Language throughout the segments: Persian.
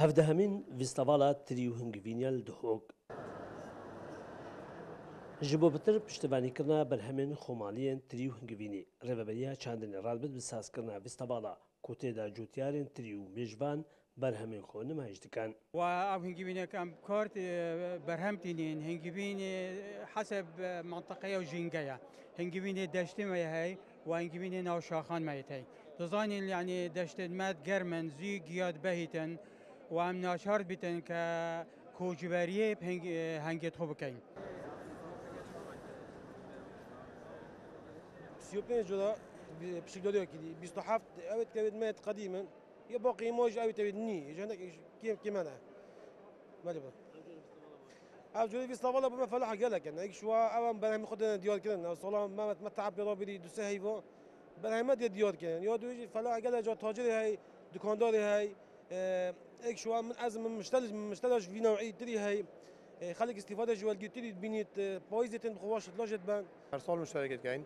هەفدەهەمین ڤیستەڤاڵە تری و هەنگڤینیە لە دهۆک ji bo bitir piştvanîkirina berhemên xwemaliyên tirî û hingivînî Rêveberiya Çandinê radibit bi sazkirina vîstêvala ku têda cotiyarên tirî û mêjvan berhemên xwe nûmayiş dikin. Ev hingivînekan kort berhem tînin hingivînê heseb menteqeya û jîngeya hingivînê deştê me hey û hingivînê navşaxan me hey. Dizanîn yani deştên me germ in zî giya dibehîtin û em naçar bîtin ke koçberiyê hengê xwe bikin. سيوبين جودا بشكل كذي بيستحف أوت كبد مات قديما يبقى موج أوت كبد ني جهنك كيف أنا ما جبنا أو جودي في صلاة بما فلاح قالك يعني إيش شو أوام بنهم خدنا ديار كذا صلاة ما تعب برابري دوسه هيفا بنهم ما ديار كذا يا دوجي فلاح قال جا تاجر هاي دكاندار هاي إيش شو من أزم مشتلش في نوعية تري هاي خليك استفادة جوال جتري بنيت بايزتين بخواش تلاجت بان ارسال مشتركات كاين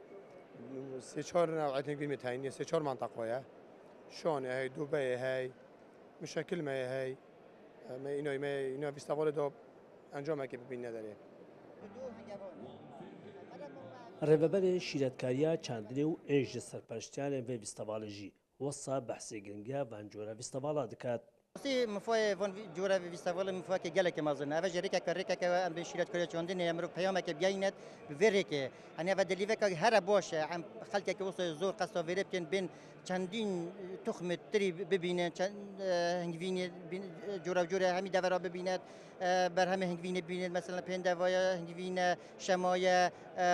سه چهار نوعیت هنگوی متعینی سه چهار منطقه شانه هی دوبه هی مشکل ما هی ما اینا بیستوال دو انجام که ببین نداره. Rêveberê Şîretgariya Çandinê û ên ji serpereştiyanên vê vîstevalê jî wesa behsê giringiya van cora vîstevala dikat. مفای وان جورا ویستاول مفای که گله که مازن اوه جریکه کریکه که ام به شیرت کاری چندین امروز پیام که بیاینت بوره که هنی اوه دلیوه که هر باشه ام خلک که واسه زور قصد وره بکن بین چندین تخم تری ببینن چند هنگوینی جورا همی دورا ببیند بر همه هنگوینی ببیند مثلا پندوای هنگوینی شمای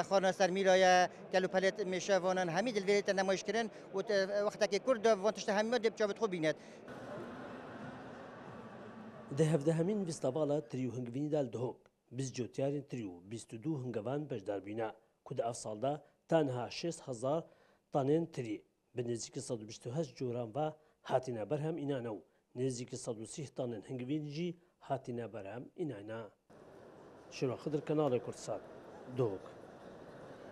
خانه سرمیرای کلو پلت میشه وانن همی دلوره نمایش کردن و وقتی که کرد وانتشت همی دب چابت خوب بیند. Di hevdehemîn vîstevala tirî û hingivînî de li Duhok bîst cotiyarên tirî û bîst û du hingevan bejdar bîne ku di ev salda tenha 6000 tanên tirî bi nêzîkî 128 coran ve hatîne berhem înane û nêzîkî 130 tanên hingivîn jî hatîne berhem înane. Şîro Xidr, Kanalê Kurdisan, Duhok.